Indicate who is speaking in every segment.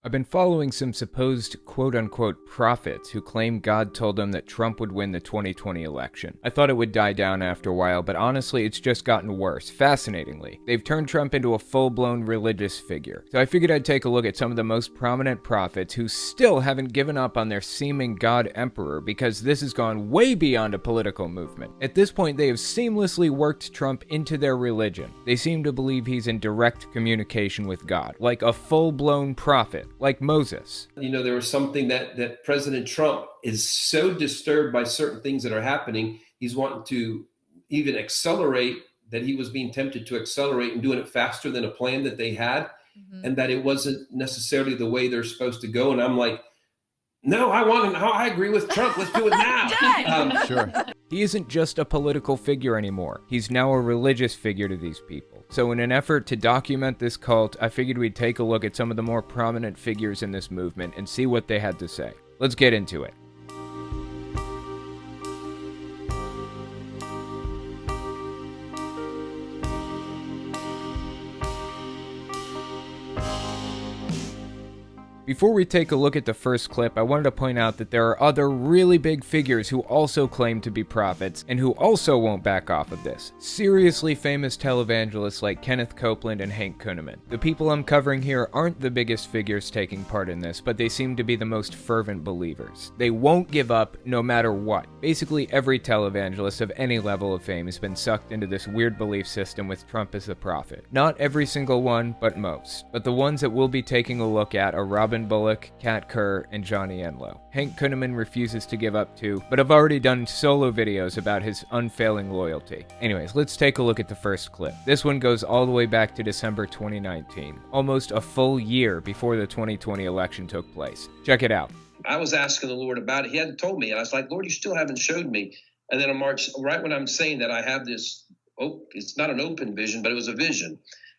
Speaker 1: I've been following some supposed quote-unquote prophets who claim God told them that Trump would win the 2020 election. I thought it would die down after a while, but honestly, it's just gotten worse. Fascinatingly, they've turned Trump into a full-blown religious figure. So I figured I'd take a look at some of the most prominent prophets who still haven't given up on their seeming God emperor, because this has gone way beyond a political movement. At this point, they have seamlessly worked Trump into their religion. They seem to believe he's in direct communication with God, like a full-blown prophet. Like Moses.
Speaker 2: You know, there was something that President Trump is so disturbed by certain things that are happening. He's wanting to even accelerate, that he was being tempted to accelerate and doing it faster than a plan that they had, and that it wasn't necessarily the way they're supposed to go. And I'm like, no, I agree with Trump. Let's do it now.
Speaker 1: Sure. He isn't just a political figure anymore. He's now a religious figure to these people. So in an effort to document this cult, I figured we'd take a look at some of the more prominent figures in this movement and see what they had to say. Let's get into it. Before we take a look at the first clip, I wanted to point out that there are other really big figures who also claim to be prophets, and who also won't back off of this. Seriously famous televangelists like Kenneth Copeland and Hank Kunneman. The people I'm covering here aren't the biggest figures taking part in this, but they seem to be the most fervent believers. They won't give up no matter what. Basically every televangelist of any level of fame has been sucked into this weird belief system with Trump as the prophet. Not every single one, but most. But the ones that we'll be taking a look at are Bullock, Kerr, and Johnny Enlow. Hank Kunneman refuses to give up too, but I've already done solo videos about his unfailing loyalty. Anyways, let's take a look at the first clip. This one goes all the way back to December 2019, almost a full year before the 2020 election took place. Check it out.
Speaker 3: I was asking the Lord about it. He hadn't told me. I was like, Lord, you still haven't showed me. And then on March, right when I'm saying that, I have this, it's not an open vision, but it was a vision.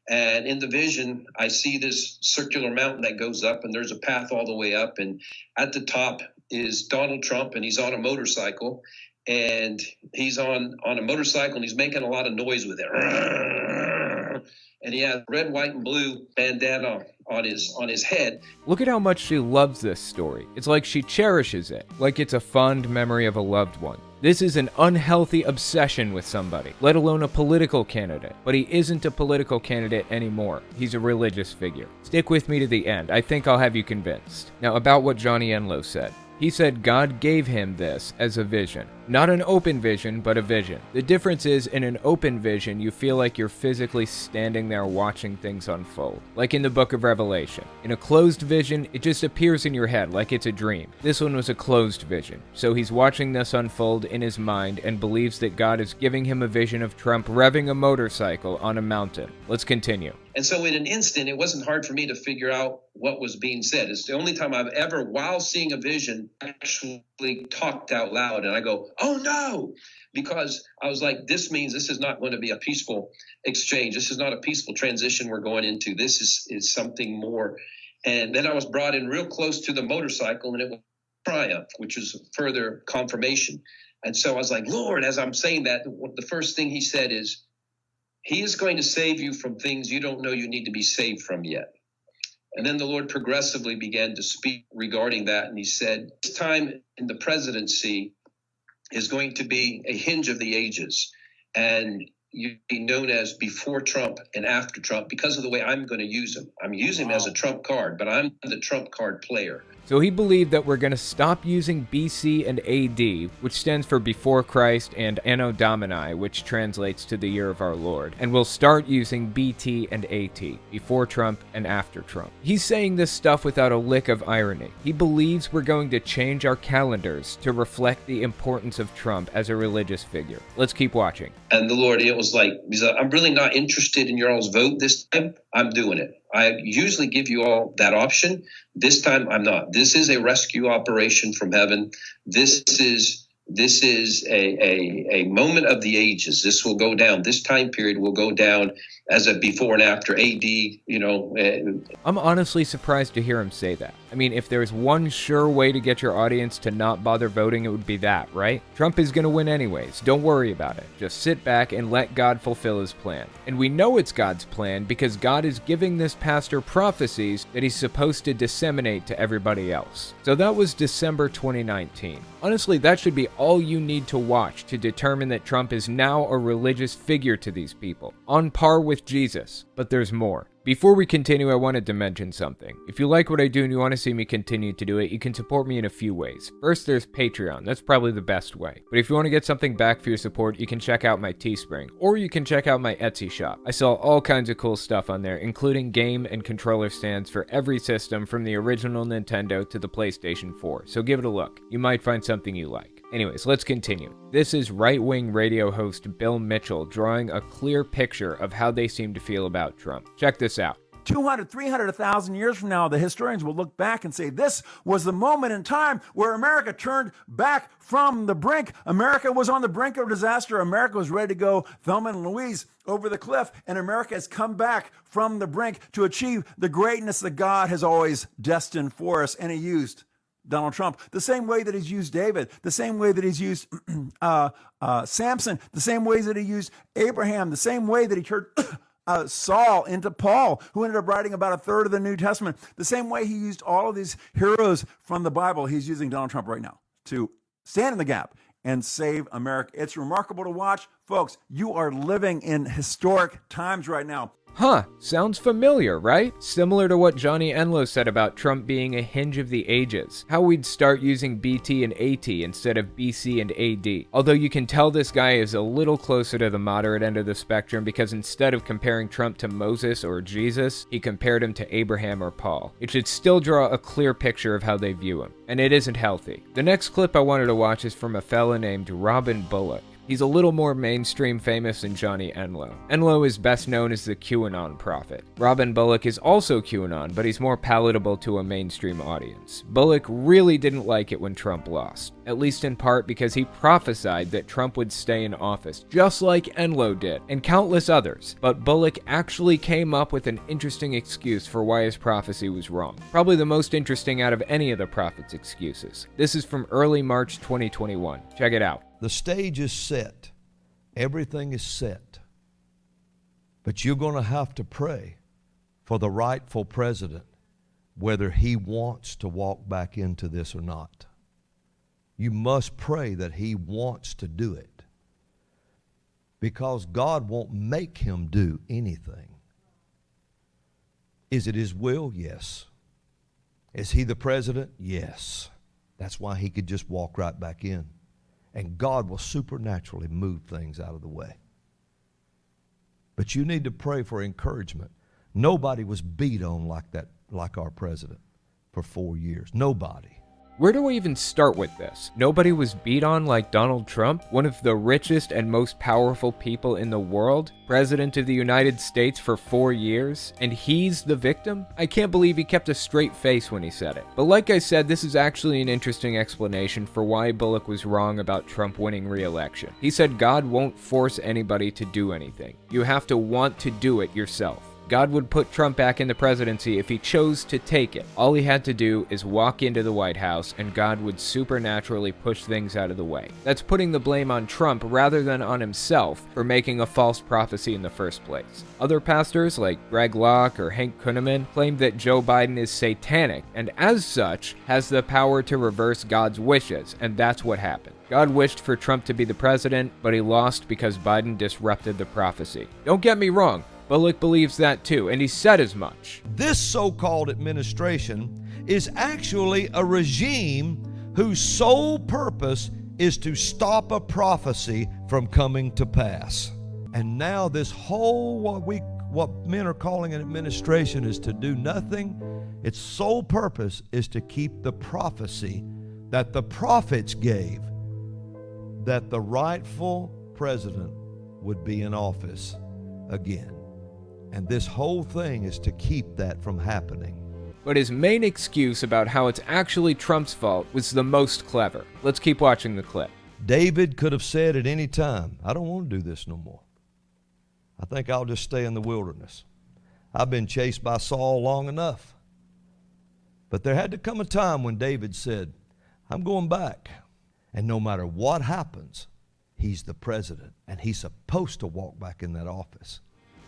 Speaker 3: And in the vision, I see this circular mountain that goes up, and there's a path all the way up. And at the top is Donald Trump, and he's on a motorcycle. And he's on a motorcycle, and he's making a lot of noise with it. And he has red, white, and blue bandana on his head.
Speaker 1: Look at how much she loves this story. It's like she cherishes it, like it's a fond memory of a loved one. This is an unhealthy obsession with somebody, let alone a political candidate. But he isn't a political candidate anymore. He's a religious figure. Stick with me to the end. I think I'll have you convinced. Now, about what Johnny Enlow said. He said God gave him this as a vision. Not an open vision, but a vision. The difference is, in an open vision, you feel like you're physically standing there watching things unfold, like in the book of Revelation. In a closed vision, it just appears in your head like it's a dream. This one was a closed vision, so he's watching this unfold in his mind and believes that God is giving him a vision of Trump revving a motorcycle on a mountain. Let's continue.
Speaker 3: And so in an instant, it wasn't hard for me to figure out what was being said. It's the only time I've ever, while seeing a vision, actually talked out loud. And I go, oh no, because I was like, this means this is not going to be a peaceful exchange. This is not a peaceful transition we're going into. This is something more. And then I was brought in real close to the motorcycle, and it was triumph, which was further confirmation. And so I was like, Lord, as I'm saying that, the first thing he said is, he is going to save you from things you don't know you need to be saved from yet. And then the Lord progressively began to speak regarding that. And he said, this time in the presidency is going to be a hinge of the ages. And you'll be known as before Trump and after Trump because of the way I'm going to use him. I'm using him as a Trump card, but I'm the Trump card player.
Speaker 1: So he believed that we're going to stop using BC and AD, which stands for before Christ, and Anno Domini, which translates to the year of our Lord, and we'll start using BT and AT, before Trump and after Trump. He's saying this stuff without a lick of irony. He believes we're going to change our calendars to reflect the importance of Trump as a religious figure. Let's keep watching.
Speaker 3: And the Lord, it was like, I'm really not interested in your all's vote this time. I'm doing it. I usually give you all that option. This time I'm not. This is a rescue operation from heaven. This is a moment of the ages. This will go down. This time period will go down as a before and after AD,
Speaker 1: I'm honestly surprised to hear him say that. I mean, if there's one sure way to get your audience to not bother voting, it would be that, right? Trump is going to win anyways. Don't worry about it. Just sit back and let God fulfill his plan. And we know it's God's plan because God is giving this pastor prophecies that he's supposed to disseminate to everybody else. So that was December 2019. Honestly, that should be all you need to watch to determine that Trump is now a religious figure to these people, on par with Jesus. But there's more. Before we continue, I wanted to mention something. If you like what I do and you want to see me continue to do it, you can support me in a few ways. First, there's Patreon. That's probably the best way. But if you want to get something back for your support, you can check out my Teespring, or you can check out my Etsy shop. I sell all kinds of cool stuff on there, including game and controller stands for every system from the original Nintendo to the PlayStation 4, so give it a look. You might find something you like. Anyways, let's continue. This is right-wing radio host Bill Mitchell drawing a clear picture of how they seem to feel about Trump. Check this out.
Speaker 4: 200, 300, 1,000 years from now, the historians will look back and say, this was the moment in time where America turned back from the brink. America was on the brink of disaster. America was ready to go Thelma and Louise over the cliff, and America has come back from the brink to achieve the greatness that God has always destined for us, and he used Donald Trump, the same way that he's used David, the same way that he's used Samson, the same ways that he used Abraham, the same way that he turned Saul into Paul, who ended up writing about a third of the New Testament, the same way he used all of these heroes from the Bible. He's using Donald Trump right now to stand in the gap and save America. It's remarkable to watch. Folks, you are living in historic times right now.
Speaker 1: Huh, sounds familiar, right? Similar to what Johnny Enlow said about Trump being a hinge of the ages. How we'd start using BT and AT instead of BC and AD. Although you can tell this guy is a little closer to the moderate end of the spectrum because instead of comparing Trump to Moses or Jesus, he compared him to Abraham or Paul. It should still draw a clear picture of how they view him. And it isn't healthy. The next clip I wanted to watch is from a fella named Robin Bullock. He's a little more mainstream famous than Johnny Enlow. Enlow is best known as the QAnon prophet. Robin Bullock is also QAnon, but he's more palatable to a mainstream audience. Bullock really didn't like it when Trump lost, at least in part because he prophesied that Trump would stay in office, just like Enlow did, and countless others. But Bullock actually came up with an interesting excuse for why his prophecy was wrong. Probably the most interesting out of any of the prophet's excuses. This is from early March 2021. Check it out.
Speaker 5: The stage is set. Everything is set. But you're going to have to pray for the rightful president, whether he wants to walk back into this or not. You must pray that he wants to do it, because God won't make him do anything. Is it his will? Yes. Is he the president? Yes. That's why he could just walk right back in. And God will supernaturally move things out of the way. But you need to pray for encouragement. Nobody was beat on like that, like our president, for 4 years. Nobody.
Speaker 1: Where do I even start with this? Nobody was beat on like Donald Trump, one of the richest and most powerful people in the world, president of the United States for 4 years, and he's the victim? I can't believe he kept a straight face when he said it. But like I said, this is actually an interesting explanation for why Bullock was wrong about Trump winning re-election. He said God won't force anybody to do anything. You have to want to do it yourself. God would put Trump back in the presidency if he chose to take it. All he had to do is walk into the White House and God would supernaturally push things out of the way. That's putting the blame on Trump rather than on himself for making a false prophecy in the first place. Other pastors like Greg Locke or Hank Kunneman claim that Joe Biden is satanic and as such has the power to reverse God's wishes, and that's what happened. God wished for Trump to be the president, but he lost because Biden disrupted the prophecy. Don't get me wrong. Bullock believes that too, and he said as much.
Speaker 5: This so-called administration is actually a regime whose sole purpose is to stop a prophecy from coming to pass. And now this whole, what men are calling an administration, is to do nothing. Its sole purpose is to keep the prophecy that the prophets gave, that the rightful president would be in office again. And this whole thing is to keep that from happening.
Speaker 1: But his main excuse about how it's actually Trump's fault was the most clever. Let's keep watching the clip.
Speaker 5: David could have said at any time, I don't want to do this no more. I think I'll just stay in the wilderness. I've been chased by Saul long enough. But there had to come a time when David said, I'm going back. And no matter what happens, he's the president, and he's supposed to walk back in that office.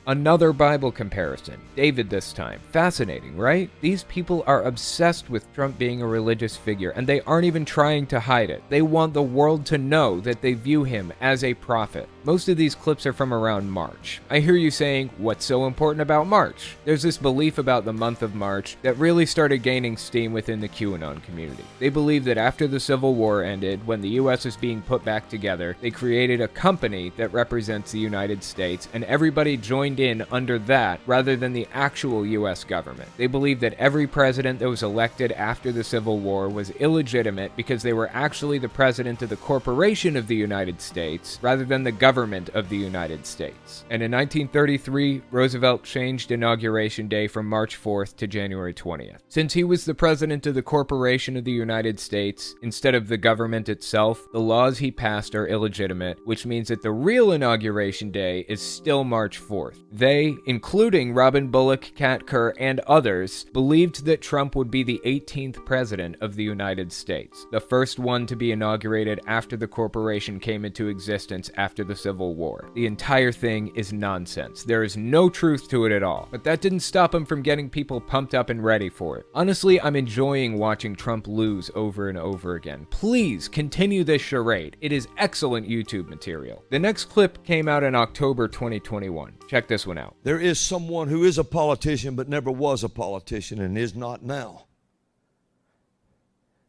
Speaker 1: Another Bible comparison. David this time. Fascinating, right? These people are obsessed with Trump being a religious figure, and they aren't even trying to hide it. They want the world to know that they view him as a prophet. Most of these clips are from around March. I hear you saying, what's so important about March? There's this belief about the month of March that really started gaining steam within the QAnon community. They believe that after the Civil War ended, when the US was being put back together, they created a company that represents the United States, and everybody joined in under that rather than the actual US government. They believe that every president that was elected after the Civil War was illegitimate because they were actually the president of the corporation of the United States rather than the government of the United States. And in 1933, Roosevelt changed Inauguration Day from March 4th to January 20th. Since he was the president of the corporation of the United States instead of the government itself, the laws he passed are illegitimate, which means that the real Inauguration Day is still March 4th. They, including Robin Bullock, Kerr, and others, believed that Trump would be the 18th president of the United States, the first one to be inaugurated after the corporation came into existence after the Civil War. The entire thing is nonsense. There is no truth to it at all. But that didn't stop him from getting people pumped up and ready for it. Honestly, I'm enjoying watching Trump lose over and over again. Please continue this charade. It is excellent YouTube material. The next clip came out in October 2021. Check this one out.
Speaker 5: There is someone who is a politician but never was a politician and is not now.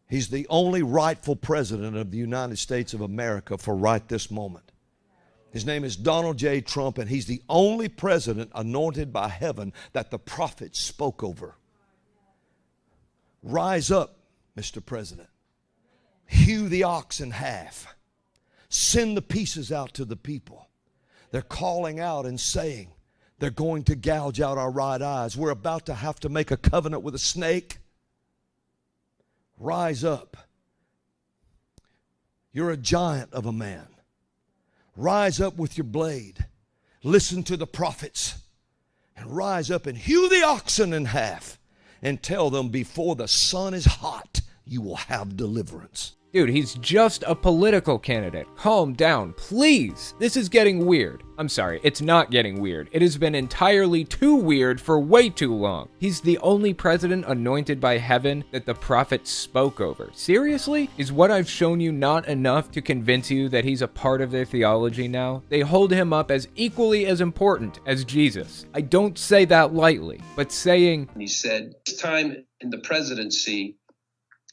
Speaker 5: He's the only rightful president of the United States of America for right this moment. His name is Donald J. Trump, and he's the only president anointed by heaven that the prophets spoke over. Rise up, Mr. President. Hew the ox in half. Send the pieces out to the people. They're calling out and saying, they're going to gouge out our right eyes. We're about to have to make a covenant with a snake. Rise up. You're a giant of a man. Rise up with your blade. Listen to the prophets. And rise up and hew the oxen in half. And tell them before the sun is hot, you will have deliverance.
Speaker 1: Dude, he's just a political candidate. Calm down, please. This is getting weird. I'm sorry, it's not getting weird. It has been entirely too weird for way too long. He's the only president anointed by heaven that the prophets spoke over. Seriously? Is what I've shown you not enough to convince you that he's a part of their theology now? They hold him up as equally as important as Jesus. I don't say that lightly, but saying...
Speaker 3: He said, this time in the presidency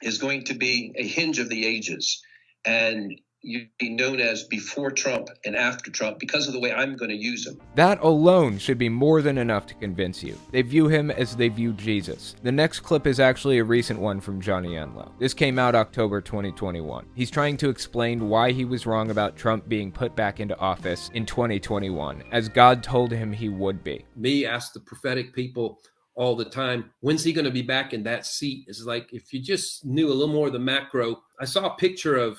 Speaker 3: is going to be a hinge of the ages, and you'd be known as before Trump and after Trump because of the way I'm going to use him.
Speaker 1: That alone should be more than enough to convince you. They view him as they view Jesus. The next clip is actually a recent one from Johnny Enlow. This came out October 2021. He's trying to explain why he was wrong about Trump being put back into office in 2021, as God told him he would be.
Speaker 2: Me ask the prophetic people all the time, when's he going to be back in that seat? It's like, if you just knew a little more of the macro. I saw a picture of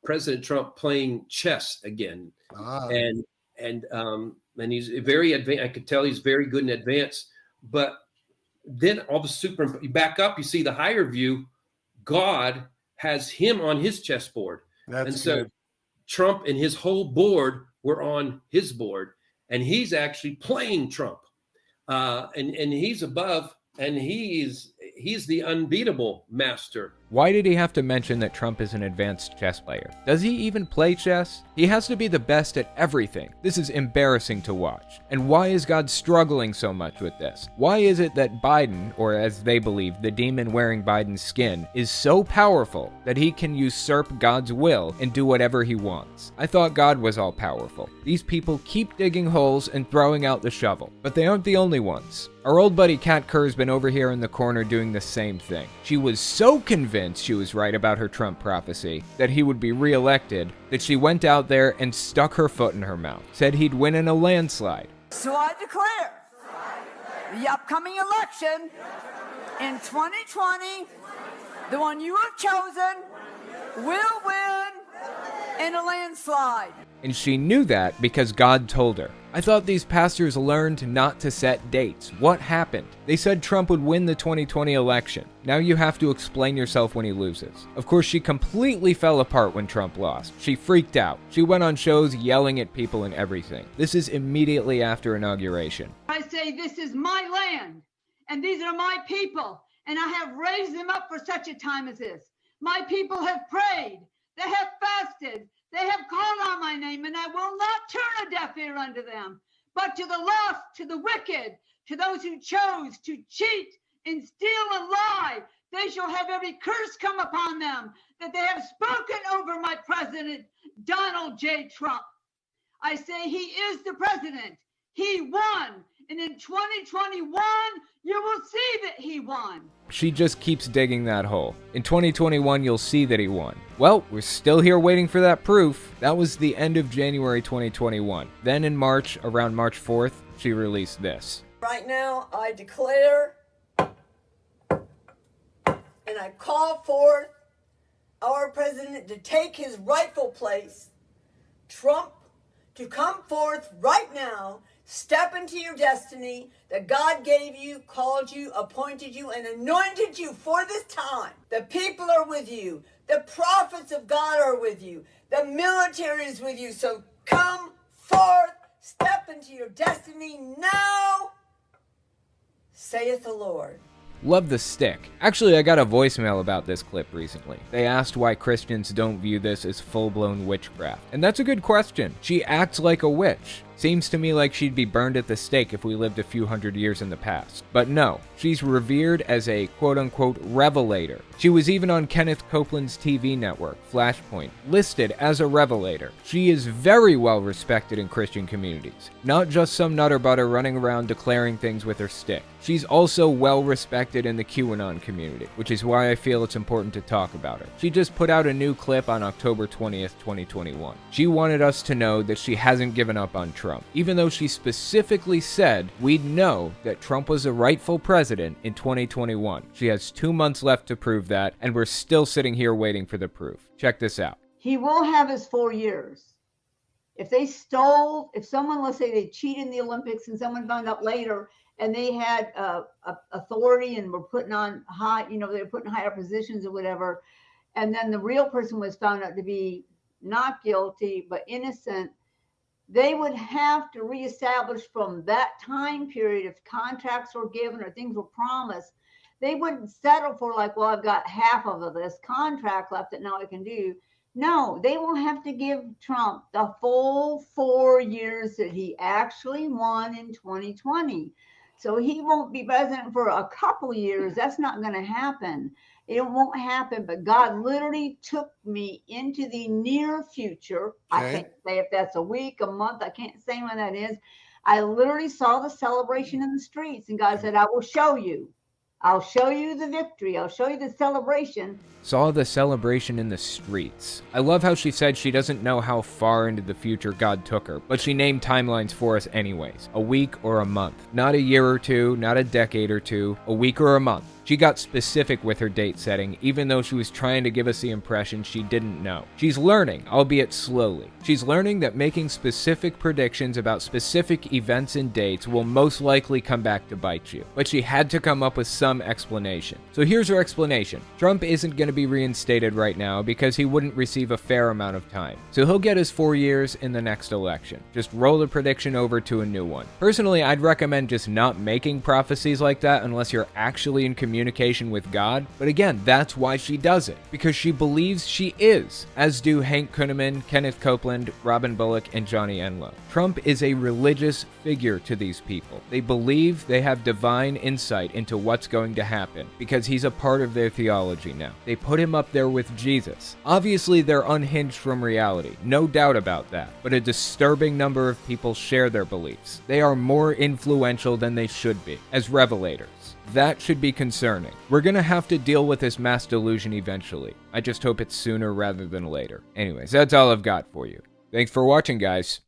Speaker 2: President Trump playing chess again. And he's very advanced. I could tell he's very good in advance, but then all of a sudden you back up, you see the higher view. God has him on his chessboard. So Trump and his whole board were on his board, and he's actually playing Trump. And he's above, and he's the unbeatable master.
Speaker 1: Why did he have to mention that Trump is an advanced chess player? Does he even play chess? He has to be the best at everything. This is embarrassing to watch. And why is God struggling so much with this? Why is it that Biden, or as they believe, the demon wearing Biden's skin, is so powerful that he can usurp God's will and do whatever he wants? I thought God was all powerful. These people keep digging holes and throwing out the shovel. But they aren't the only ones. Our old buddy Kerr's been over here in the corner doing the same thing. She was so convinced she was right about her Trump prophecy, that he would be reelected, that she went out there and stuck her foot in her mouth, said he'd win in a landslide.
Speaker 6: So I declare the upcoming election in 2020, the one you have chosen, will win in a landslide.
Speaker 1: And she knew that because God told her. I thought these pastors learned not to set dates. What happened? They said Trump would win the 2020 election. Now you have to explain yourself when he loses. Of course, she completely fell apart when Trump lost. She freaked out. She went on shows yelling at people and everything. This is immediately after inauguration.
Speaker 7: I say, this is my land, and these are my people, and I have raised them up for such a time as this. My people have prayed. They have fasted. They have called on my name, and I will not turn a deaf ear unto them. But to the lost, to the wicked, to those who chose to cheat and steal and lie, they shall have every curse come upon them that they have spoken over my president, Donald J. Trump. I say he is the president. He won. And in 2021, you will see that he won.
Speaker 1: She just keeps digging that hole. In 2021, you'll see that he won. Well, we're still here waiting for that proof. That was the end of January 2021. Then in March, around March 4th, she released this.
Speaker 6: Right now, I declare and I call forth our president to take his rightful place, Trump, to come forth right now. Step into your destiny that God gave you, called you, appointed you, and anointed you for this time. The people are with you. The prophets of God are with you. The military is with you. So come forth, step into your destiny now, saith the Lord.
Speaker 1: Love the stick. Actually, I got a voicemail about this clip recently. They asked why Christians don't view this as full-blown witchcraft. And that's a good question. She acts like a witch. Seems to me like she'd be burned at the stake if we lived a few hundred years in the past. But no, she's revered as a quote-unquote revelator. She was even on Kenneth Copeland's TV network, Flashpoint, listed as a revelator. She is very well respected in Christian communities, not just some nutter butter running around declaring things with her stick. She's also well respected in the QAnon community, which is why I feel it's important to talk about her. She just put out a new clip on October 20th, 2021. She wanted us to know that she hasn't given up on Trump, even though she specifically said we'd know that Trump was a rightful president in 2021. She has 2 months left to prove that, and we're still sitting here waiting for the proof. Check this out.
Speaker 7: He will have his 4 years. If they stole, if someone, let's say they cheated in the Olympics and someone found out later and they had authority and were putting on high, they were putting higher positions or whatever, and then the real person was found out to be not guilty but innocent, they would have to reestablish from that time period if contracts were given or things were promised. They wouldn't settle for like, well, I've got half of this contract left that now I can do. No, they will have to give Trump the full 4 years that he actually won in 2020. So he won't be president for a couple of years. That's not going to happen. It won't happen. But God literally took me into the near future. Okay. I can't say if that's a week, a month. I can't say when that is. I literally saw the celebration in the streets. And God said, I will show you. I'll show you the victory. I'll show you the celebration.
Speaker 1: Saw the celebration in the streets. I love how she said she doesn't know how far into the future God took her, but she named timelines for us anyways. A week or a month. Not a year or two, not a decade or two, a week or a month. She got specific with her date setting, even though she was trying to give us the impression she didn't know. She's learning, albeit slowly. She's learning that making specific predictions about specific events and dates will most likely come back to bite you. But she had to come up with some explanation. So here's her explanation. Trump isn't going to be reinstated right now because he wouldn't receive a fair amount of time. So he'll get his 4 years in the next election. Just roll the prediction over to a new one. Personally, I'd recommend just not making prophecies like that unless you're actually in communication with God. But again, that's why she does it. Because she believes she is. As do Hank Kunneman, Kenneth Copeland, Robin Bullock, and Johnny Enlow. Trump is a religious figure to these people. They believe they have divine insight into what's going to happen because he's a part of their theology now. They put him up there with Jesus. Obviously, they're unhinged from reality, no doubt about that, but a disturbing number of people share their beliefs. They are more influential than they should be, as revelators. That should be concerning. We're gonna have to deal with this mass delusion eventually. I just hope it's sooner rather than later. Anyways, that's all I've got for you. Thanks for watching, guys.